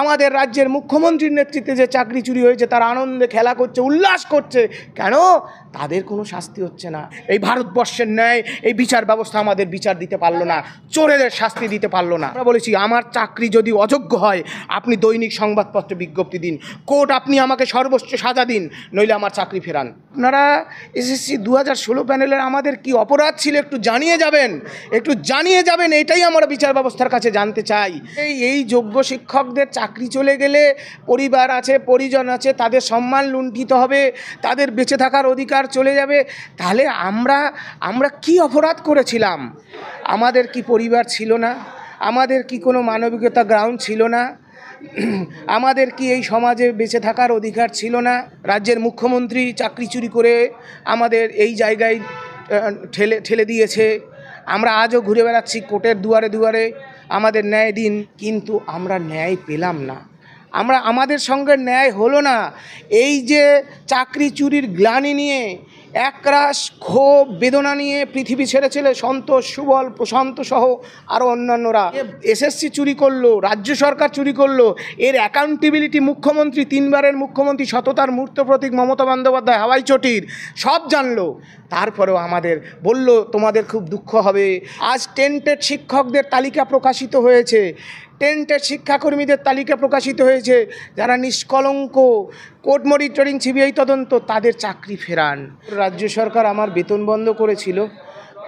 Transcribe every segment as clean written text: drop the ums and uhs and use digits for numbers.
আমাদের রাজ্যের মুখ্যমন্ত্রীর নেতৃত্বে যে চাকরি চুরি হয়েছে তারা আনন্দে খেলা করছে, উল্লাস করছে। কেন? তাদের কোনো শাস্তি হচ্ছে না। এই ভারতবর্ষের ন্যায় এই বিচার ব্যবস্থা আমাদের বিচার দিতে পারলো না, চোরেদের শাস্তি দিতে পারলো না। আমরা বলেছি আমার চাকরি যদি অযোগ্য হয় আপনি দৈনিক সংবাদপত্রে বিজ্ঞপ্তি দিন, কোর্ট আপনি আমাকে সর্বোচ্চ সাজা দিন, নইলে আমার চাকরি ফেরান। আপনারা এসএসসি 2016 প্যানেলের আমাদের কি অপরাধ ছিল একটু জানিয়ে যাবেন, এটাই আমরা বিচার ব্যবস্থার কাছে জানতে চাই। এই যোগ্য শিক্ষকদের চাকরি চলে গেলে পরিবার আছে, পরিজন আছে, তাদের সম্মান লুণ্ঠিত হবে, তাদের বেঁচে থাকার অধিকার চলে যাবে। তাহলে আমরা কি অপরাধ করেছিলাম? আমাদের কি পরিবার ছিল না? আমাদের কি কোনো মানবিকতা গ্রাউন্ড ছিল না? আমাদের কি এই সমাজে বেঁচে থাকার অধিকার ছিল না? রাজ্যের মুখ্যমন্ত্রী চাকরি চুরি করে আমাদের এই জায়গায় ঠেলে দিয়েছে। আমরা আজও ঘুরে বেড়াচ্ছি কোর্টের দুয়ারে দুয়ারে, আমাদের ন্যায় দিন, কিন্তু আমরা ন্যায় পেলাম না। আমাদের সঙ্গে ন্যায় হলো না। এই যে চাকরি চুরির গ্লানি নিয়ে একরাশ ক্ষোভ বেদনা নিয়ে পৃথিবী ছেড়েছিল সন্তোষ, সুবল, প্রশান্ত সহ আরও অন্যান্যরা। এসএসসি চুরি করলো, রাজ্য সরকার চুরি করলো, এর অ্যাকাউন্টেবিলিটি মুখ্যমন্ত্রী, 3 বারের মুখ্যমন্ত্রী, সততার মূর্ত প্রতীক মমতা বন্দ্যোপাধ্যায় হাওয়াই চটির সব জানলো। তারপরেও আমাদের বলল তোমাদের খুব দুঃখ হবে। আজ টেন্টেড শিক্ষকদের তালিকা প্রকাশিত হয়েছে, টেন্টেড শিক্ষাকর্মীদের তালিকা প্রকাশিত হয়েছে, যারা নিষ্কলঙ্ক, কোর্ট মনিটরিং, সিবিআই তদন্ত, তাদের চাকরি ফেরান। রাজ্য সরকার আমার বেতন বন্ধ করেছিল,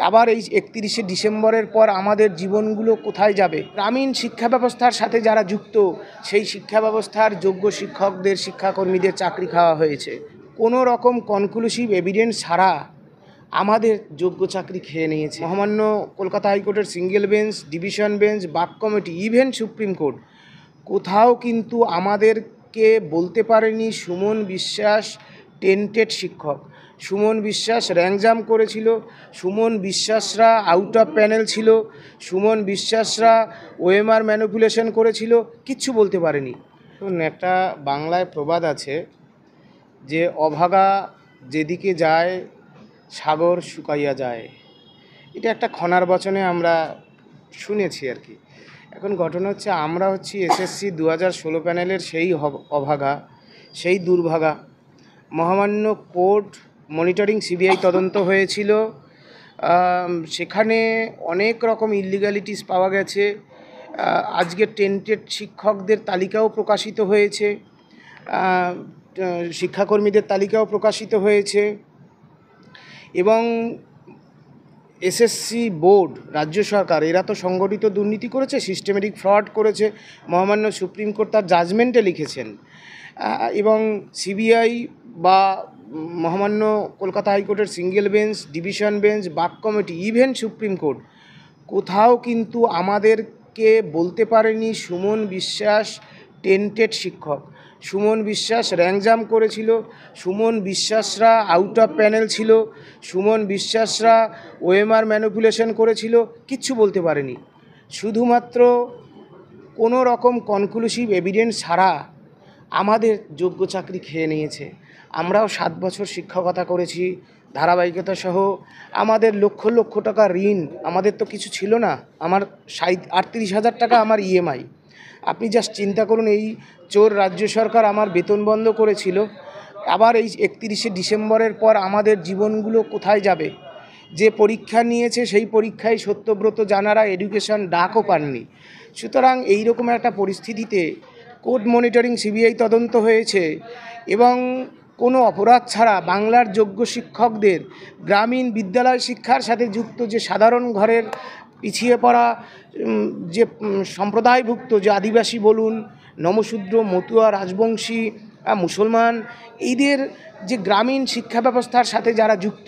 আবার এই 31শে ডিসেম্বরের পর আমাদের জীবনগুলো কোথায় যাবে? গ্রামীণ শিক্ষা ব্যবস্থার সাথে যারা যুক্ত সেই শিক্ষা ব্যবস্থার যোগ্য শিক্ষকদের, শিক্ষাকর্মীদের চাকরি খাওয়া হয়েছে। কোনো রকম কনক্লুসিভ এভিডেন্স ছাড়া আমাদের যোগ্য চাকরি খেয়ে নিয়েছে। মহামান্য কলকাতা হাইকোর্টের সিঙ্গেল বেঞ্চ, ডিভিশন বেঞ্চ, বাক কমিটি, ইভেন সুপ্রিম কোর্ট কোথাও কিন্তু আমাদেরকে বলতে পারেনি সুমন বিশ্বাস টেন্টেড শিক্ষক। সুমন বিশ্বাস র্যাঙ্ক জাম্প করেছিল, সুমন বিশ্বাসরা আউট অফ প্যানেল ছিল, সুমন বিশ্বাসরা ওএমআর ম্যানিপুলেশন করেছিল, কিচ্ছু বলতে পারেনি। একটা বাংলায় প্রবাদ আছে যে অভাগা যেদিকে যায় সাগর শুকাইয়া যায়। এটা একটা খনার বচনে আমরা শুনেছি আর কি। এখন ঘটনা হচ্ছে আমরা হচ্ছি এসএসসি 2016 প্যানেলের সেই অভাগা, সেই দুর্ভাগা। মহামান্য কোর্ট মনিটরিং সিবিআই তদন্ত হয়েছিল, সেখানে অনেক রকম ইলিগ্যালিটিস পাওয়া গেছে। আজকে টেন্টেড শিক্ষকদের তালিকাও প্রকাশিত হয়েছে, শিক্ষাকর্মীদের তালিকাও প্রকাশিত হয়েছে, এবং এসএসসি বোর্ড, রাজ্য সরকার, এরা তো সংগঠিত দুর্নীতি করেছে, সিস্টেমেটিক ফ্রড করেছে। মহামান্য সুপ্রিম কোর্ট তার জাজমেন্টে লিখেছেন, এবং সিবিআই বা মহামান্য কলকাতা হাইকোর্টের সিঙ্গেল বেঞ্চ, ডিভিশন বেঞ্চ, বাক কমিটি, ইভেন সুপ্রিম কোর্ট কোথাও কিন্তু আমাদেরকে বলতে পারেনি সুমন বিশ্বাস টেন্টেড শিক্ষক। সুমন বিশ্বাস র্যাঙ্ক জাম্প করেছিল, সুমন বিশ্বাসরা আউট অফ প্যানেল ছিল, সুমন বিশ্বাসরা ওএমআর ম্যানিপুলেশন করেছিল, কিচ্ছু বলতে পারেনি। শুধুমাত্র কোনো রকম কনক্লুসিভ এভিডেন্স ছাড়া আমাদের যোগ্য চাকরি খেয়ে নিয়েছে। আমরাও 7 বছর শিক্ষকতা করেছি ধারাবাহিকতা সহ। আমাদের লক্ষ লক্ষ টাকা ঋণ, আমাদের তো কিছু ছিল না। আমার 38,000 টাকা আমার ইএমআই। আপনি জাস্ট চিন্তা করুন, এই চোর রাজ্য সরকার আমার বেতন বন্ধ করেছিল, আবার এই 31শে ডিসেম্বরের পর আমাদের জীবনগুলো কোথায় যাবে? যে পরীক্ষা নিয়েছে সেই পরীক্ষায় সত্যব্রত জানারা এডুকেশন ডাকও পাননি। সুতরাং এইরকম একটা পরিস্থিতিতে কোর্ট মনিটরিং সিবিআই তদন্ত হয়েছে, এবং কোনো অপরাধ ছাড়া বাংলার যোগ্য শিক্ষকদের গ্রামীণ বিদ্যালয় শিক্ষার সাথে যুক্ত যে সাধারণ ঘরের পিছিয়ে পড়া যে সম্প্রদায়ভুক্ত, যে আদিবাসী বলুন, নমশূদ্র, মতুয়া, রাজবংশী, মুসলমান, এদের যে গ্রামীণ শিক্ষা ব্যবস্থার সাথে যারা যুক্ত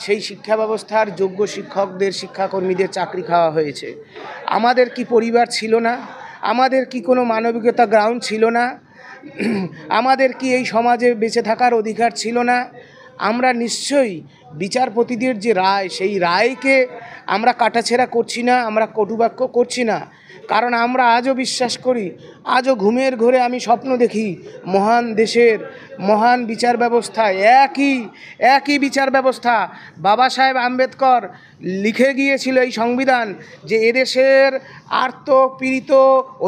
সেই শিক্ষা ব্যবস্থার যোগ্য শিক্ষকদের, শিক্ষাকর্মীদের চাকরি খাওয়া হয়েছে। আমাদের কি পরিবার ছিল না? আমাদের কি কোনো মানবিকতা গ্রাউন্ড ছিল না? আমাদের কি এই সমাজে বেঁচে থাকার অধিকার ছিল না? আমরা নিশ্চয়ই বিচারপতিদের যে রায়, সেই রায়কে আমরা কাটাছেঁড়া করছি না, আমরা কটুবাক্য করছি না, কারণ আমরা আজও বিশ্বাস করি, আজও ঘুমের ঘোরে আমি স্বপ্ন দেখি মহান দেশের মহান বিচার ব্যবস্থা, একই বিচার ব্যবস্থা। বাবা সাহেব আম্বেদকর লিখে গিয়েছিল এই সংবিধান যে এদেশের আর্ত পীড়িত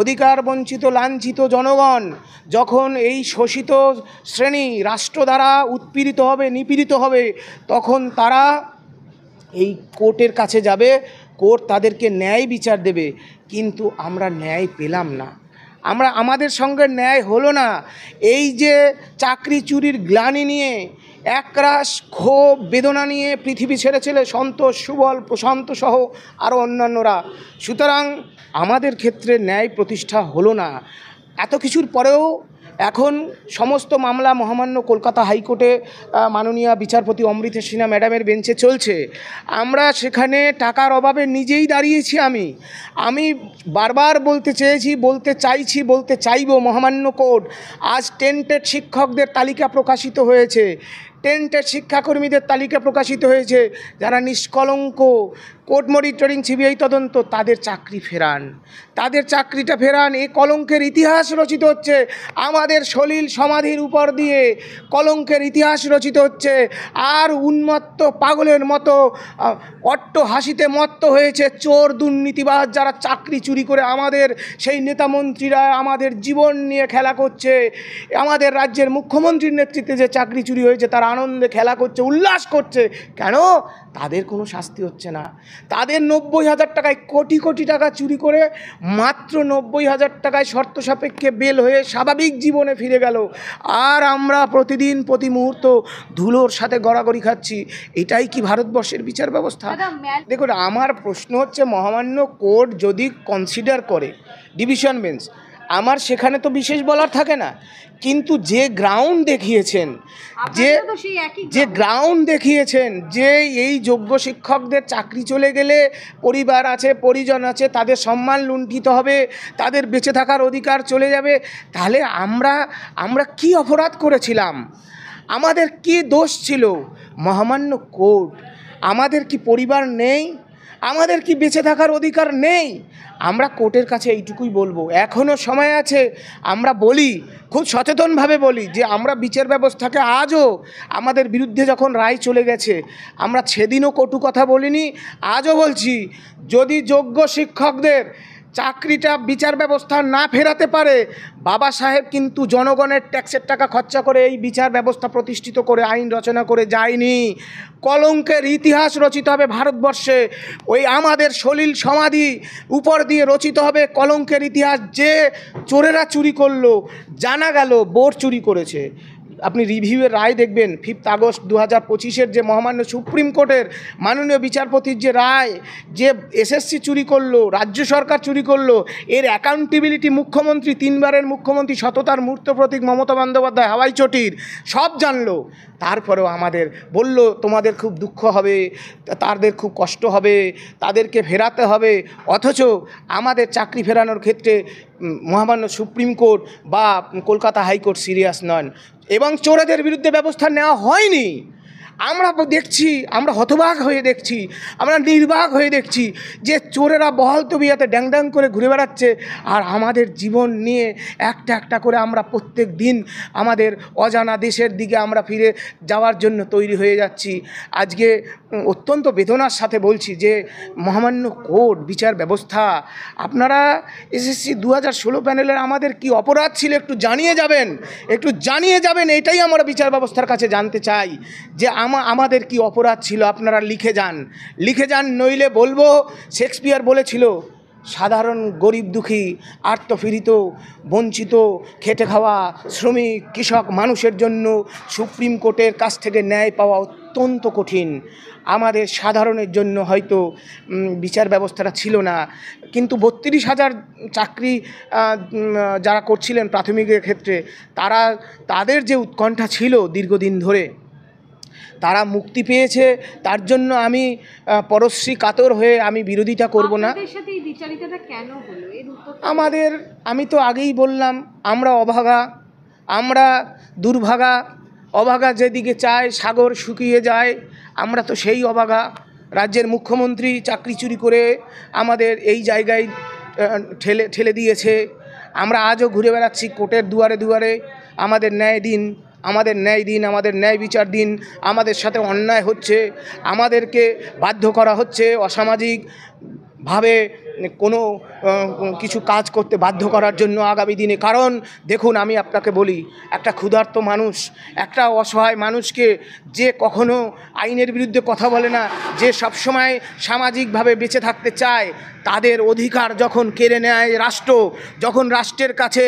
অধিকার বঞ্চিত লাঞ্ছিত জনগণ যখন এই শোষিত শ্রেণী রাষ্ট্র দ্বারা উৎপীড়িত হবে নিপীড়িত হবে তখন তারা এই কোর্টের কাছে যাবে, কোর্ট তাদেরকে ন্যায় বিচার দেবে। কিন্তু আমরা ন্যায় পেলাম না, আমাদের সঙ্গে ন্যায় হলো না। এই যে চাকরি চুরির গ্লানি নিয়ে একরাশ ক্ষোভ বেদনা নিয়ে পৃথিবী ছেড়েছিল সন্তোষ সুবল প্রশান্ত সহ আরও অন্যান্যরা। সুতরাং আমাদের ক্ষেত্রে ন্যায় প্রতিষ্ঠা হলো না। এত কিছুর পরেও এখন সমস্ত মামলা মহামান্য কলকাতা হাইকোর্টে মাননীয় বিচারপতি অমৃতেশ সিনহা ম্যাডামের বেঞ্চে চলছে। আমরা সেখানে টাকার অভাবে নিজেই দাঁড়িয়েছি। আমি বারবার বলতে চেয়েছি, বলতে চাইব, মহামান্য কোর্ট আজ টেন্টেড শিক্ষকদের তালিকা প্রকাশিত হয়েছে, টেন্টেড শিক্ষাকর্মীদের তালিকা প্রকাশিত হয়েছে, যারা নিষ্কলঙ্ক, কোর্ট মনিটরিং সিবিআই তদন্ত, তাদের চাকরিটা ফেরান। এই কলঙ্কের ইতিহাস রচিত হচ্ছে, আমাদের সলিল সমাধির উপর দিয়ে কলঙ্কের ইতিহাস রচিত হচ্ছে। আর উন্মত্ত পাগলের মতো অট্ট হাসিতে মত্ত হয়েছে চোর দুর্নীতিবাজ যারা চাকরি চুরি করে আমাদের সেই নেতামন্ত্রীরা আমাদের জীবন নিয়ে খেলা করছে। আমাদের রাজ্যের মুখ্যমন্ত্রীর নেতৃত্বে যে চাকরি চুরি হয়েছে তার আনন্দে খেলা করছে, উল্লাস করছে। কেন? তাদের কোনো শাস্তি হচ্ছে না। তাদের 90,000 টাকায় কোটি কোটি টাকা চুরি করে মাত্র 90,000 টাকায় শর্ত সাপেক্ষে বেল হয়ে স্বাভাবিক জীবনে ফিরে গেল। আর আমরা প্রতিদিন প্রতি মুহূর্ত ধুলোর সাথে গড়াগড়ি খাচ্ছি। এটাই কি ভারতবর্ষের বিচার ব্যবস্থা? দেখুন, আমার প্রশ্ন হচ্ছে মহামান্য কোর্ট যদি কনসিডার করে ডিভিশন বেঞ্চ, আমার সেখানে তো বিশেষ বলার থাকে না। কিন্তু যে গ্রাউন্ড দেখিয়েছেন যে এই যোগ্য শিক্ষকদের চাকরি চলে গেলে পরিবার আছে, পরিজন আছে, তাদের সম্মান লুণ্ঠিত হবে, তাদের বেঁচে থাকার অধিকার চলে যাবে, তাহলে আমরা কি অপরাধ করেছিলাম? আমাদের কি দোষ ছিল? মহামান্য কোর্ট, আমাদের কি পরিবার নেই? আমাদের কি বেঁচে থাকার অধিকার নেই? আমরা কোর্টের কাছে এইটুকুই বলবো, এখনও সময় আছে। আমরা বলি, খুব সচেতনভাবে বলি যে আমরা বিচার ব্যবস্থাকে আজও আমাদের বিরুদ্ধে যখন রায় চলে গেছে আমরা সেদিনও কটু কথা বলিনি, আজও বলছি, যদি যোগ্য শিক্ষকদের চাকরিটা বিচার ব্যবস্থা না ফেরাতে পারে, বাবা সাহেব কিন্তু জনগণের ট্যাক্সের টাকা খরচা করে এই বিচার ব্যবস্থা প্রতিষ্ঠিত করে আইন রচনা করে যায়নি। কলঙ্কের ইতিহাস রচিত হবে ভারতবর্ষে, ওই আমাদের সলিল সমাধি উপর দিয়ে রচিত হবে কলঙ্কের ইতিহাস। যে চোরেরা চুরি করলো, জানা গেল বোর চুরি করেছে। আপনি রিভিউয়ের রায় দেখবেন, 5 আগস্ট 2025 যে মহামান্য সুপ্রিম কোর্টের মাননীয় বিচারপতির যে রায়, যে এসএসসি চুরি করলো, রাজ্য সরকার চুরি করলো, এর অ্যাকাউন্টেবিলিটি মুখ্যমন্ত্রী, 3 বারের মুখ্যমন্ত্রী, সততার মূর্ত প্রতীক মমতা বন্দ্যোপাধ্যায় হাওয়াই চটির সব জানলো। তারপরেও আমাদের বলল তোমাদের খুব দুঃখ হবে, তাদের খুব কষ্ট হবে, তাদেরকে ফেরাতে হবে। অথচ আমাদের চাকরি ফেরানোর ক্ষেত্রে মহামান্য সুপ্রিম কোর্ট বা কলকাতা হাইকোর্ট সিরিয়াস নন এবং চোরেদের বিরুদ্ধে ব্যবস্থা নেওয়া হয়নি। আমরা দেখছি, আমরা হতবাক হয়ে দেখছি, আমরা নির্বাক হয়ে দেখছি যে চোরেরা বহাল তবিয়াতে ড্যাং ড্যাং করে ঘুরে বেড়াচ্ছে। আর আমাদের জীবন নিয়ে একটা একটা করে আমরা প্রত্যেক দিন আমাদের অজানা দেশের দিকে আমরা ফিরে যাওয়ার জন্য তৈরি হয়ে যাচ্ছি। আজকে অত্যন্ত বেদনার সাথে বলছি যে মহামান্য কোর্ট, বিচার ব্যবস্থা, আপনারা এসএসসি 2016 প্যানেলের আমাদের কি অপরাধ ছিল একটু জানিয়ে যাবেন। এটাই আমরা বিচার ব্যবস্থার কাছে জানতে চাই যে আমাদের কি অপরাধ ছিল। আপনারা লিখে যান, নইলে বলবো শেক্সপিয়ার বলেছিল, সাধারণ গরিব দুঃখী আর্তপীড়িত বঞ্চিত খেটে খাওয়া শ্রমিক কৃষক মানুষের জন্য সুপ্রিম কোর্টের কাছ থেকে ন্যায় পাওয়া অত্যন্ত কঠিন। আমাদের সাধারণের জন্য হয়তো বিচার ব্যবস্থাটা ছিল না, কিন্তু 32,000 চাকরি যারা করছিলেন প্রাথমিকের ক্ষেত্রে, তাদের যে উৎকণ্ঠা ছিল দীর্ঘদিন ধরে, তারা মুক্তি পেয়েছে। তার জন্য আমি পরশ্রী কাতর হয়ে আমি বিরোধিতা করব না। আমি তো আগেই বললাম, আমরা অভাগা, আমরা দুর্ভাগা। অভাগা যেদিকে চায় সাগর শুকিয়ে যায়, আমরা তো সেই অভাগা। রাজ্যের মুখ্যমন্ত্রী চাকরি চুরি করে আমাদের এই জায়গায় ঠেলে ঠেলে দিয়েছে। আমরা আজও ঘুরে বেড়াচ্ছি কোর্টের দুয়ারে দুয়ারে, আমাদের ন্যায় দিন, আমাদের ন্যায় দিন, আমাদের ন্যায় বিচার দিন। আমাদের সাথে অন্যায় হচ্ছে, আমাদেরকে বাধ্য করা হচ্ছে অসামাজিকভাবে কোনো কিছু কাজ করতে বাধ্য করার জন্য আগামী দিনে। কারণ দেখুন, আমি আপনাকে বলি, একটা ক্ষুধার্ত মানুষ, একটা অসহায় মানুষকে যে কখনো আইনের বিরুদ্ধে কথা বলে না, যে সবসময় সামাজিকভাবে বেঁচে থাকতে চায়, তাদের অধিকার যখন কেড়ে নেয় রাষ্ট্র, যখন রাষ্ট্রের কাছে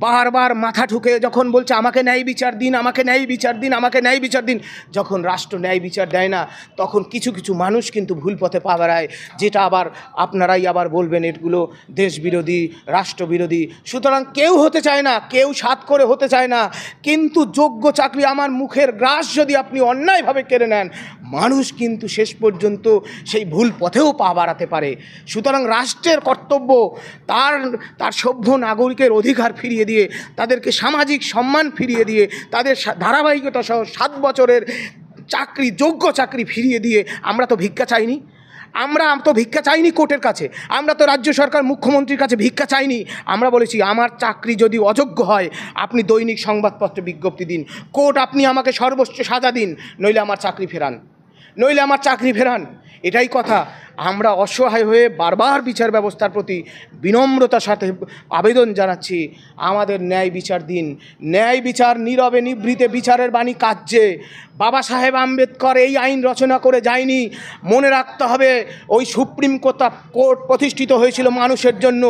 বারবার মাথা ঠুকে যখন বলছে আমাকে ন্যায় বিচার দিন, আমাকে ন্যায় বিচার দিন, আমাকে ন্যায় বিচার দিন, যখন রাষ্ট্র ন্যায় বিচার দেয় না, তখন কিছু কিছু মানুষ কিন্তু ভুল পথে পা বাড়ায়, যেটা আবার আপনারাই আবার বলবেন এগুলো দেশবিরোধী, রাষ্ট্রবিরোধী। সুতরাং কেউ হতে চায় না, কেউ সাত করে হতে চায় না, কিন্তু যোগ্য চাকরি, আমার মুখের গ্রাস যদি আপনি অন্যায়ভাবে কেড়ে নেন, মানুষ কিন্তু শেষ পর্যন্ত সেই ভুল পথেও পা বাড়াতে পারে। সুতরাং রাষ্ট্রের কর্তব্য তার সভ্য নাগরিকের অধিকার ফিরিয়ে দিয়ে, তাদেরকে সামাজিক সম্মান ফিরিয়ে দিয়ে, তাদের ধারাবাহিকতা সহ 7 বছরের চাকরি, যোগ্য চাকরি ফিরিয়ে দিয়ে। আমরা তো ভিক্ষা চাইনি, আমরা তো ভিক্ষা চাইনি কোর্টের কাছে, আমরা তো রাজ্য সরকার মুখ্যমন্ত্রীর কাছে ভিক্ষা চাইনি। আমরা বলেছি আমার চাকরি যদি অযোগ্য হয়, আপনি দৈনিক সংবাদপত্রে বিজ্ঞপ্তি দিন, কোর্ট আপনি আমাকে সর্বোচ্চ সাজা দিন, নইলে আমার চাকরি ফেরান, নইলে আমার চাকরি ফেরান। এটাই কথা। আমরা অসহায় হয়ে বারবার বিচার ব্যবস্থার প্রতি বিনম্রতার সাথে আবেদন জানাচ্ছি, আমাদের ন্যায় বিচার দিন। ন্যায় বিচার নীরবে নিভৃতে বিচারের বাণী কার্যে। বাবা সাহেব আম্বেদকর এই আইন রচনা করে যায়নি। মনে রাখতে হবে, ওই সুপ্রিম কোর্ট প্রতিষ্ঠিত হয়েছিল মানুষের জন্য,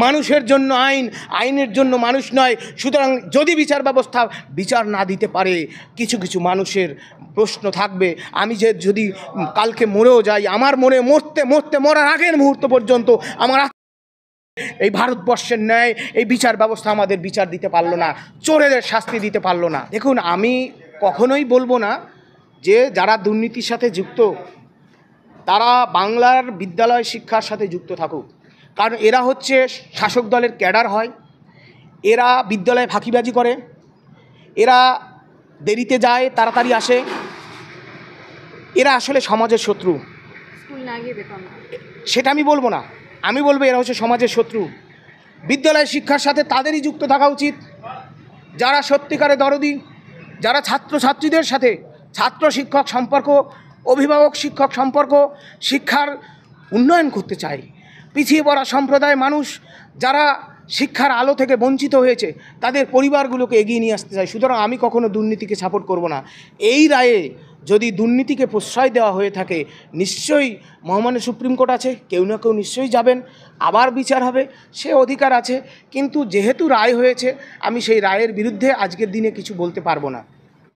মানুষের জন্য আইন, আইনের জন্য মানুষ নয়। সুতরাং যদি বিচার ব্যবস্থা বিচার না দিতে পারে, কিছু কিছু মানুষের প্রশ্ন থাকবে। আমি যদি কালকে মরেও যাই, আমার মনে মরার আগের মুহূর্ত পর্যন্ত আমার এই ভারতবর্ষের ন্যায় এই বিচার ব্যবস্থা আমাদের বিচার দিতে পারলো না, চোরেদের শাস্তি দিতে পারলো না। দেখুন, আমি কখনোই বলবো না যে যারা দুর্নীতির সাথে যুক্ত তারা বাংলার বিদ্যালয় শিক্ষার সাথে যুক্ত থাকুক, কারণ এরা হচ্ছে শাসক দলের ক্যাডার হয়, এরা বিদ্যালয়ে ফাঁকিবাজি করে, এরা দেরিতে যায়, তাড়াতাড়ি আসে, এরা আসলে সমাজের শত্রু। সেটা আমি বলবো না, আমি বলবো এরা হচ্ছে সমাজের শত্রু। বিদ্যালয় শিক্ষার সাথে তাদেরই যুক্ত থাকা উচিত যারা সত্যিকারে দরদি, যারা ছাত্রছাত্রীদের সাথে ছাত্র শিক্ষক সম্পর্ক, অভিভাবক শিক্ষক সম্পর্ক, শিক্ষার উন্নয়ন করতে চায়। পিছিয়ে পড়া সম্প্রদায় মানুষ যারা শিক্ষার আলো থেকে বঞ্চিত হয়েছে, তাদের পরিবারগুলোকে এগিয়ে নিয়ে আসতে চায়। সুতরাং আমি কখনো দুর্নীতিকে সাপোর্ট করব না। এই রায়ে যদি দুর্নীতিকে প্রশ্রয় দেওয়া হয়ে থাকে, নিশ্চয়ই মহামান্য সুপ্রিম কোর্ট আছে, কেউ না কেউ নিশ্চয়ই যাবেন, আবার বিচার হবে, সে অধিকার আছে। কিন্তু যেহেতু রায় হয়েছে, আমি সেই রায়ের বিরুদ্ধে আজকের দিনে কিছু বলতে পারবো না।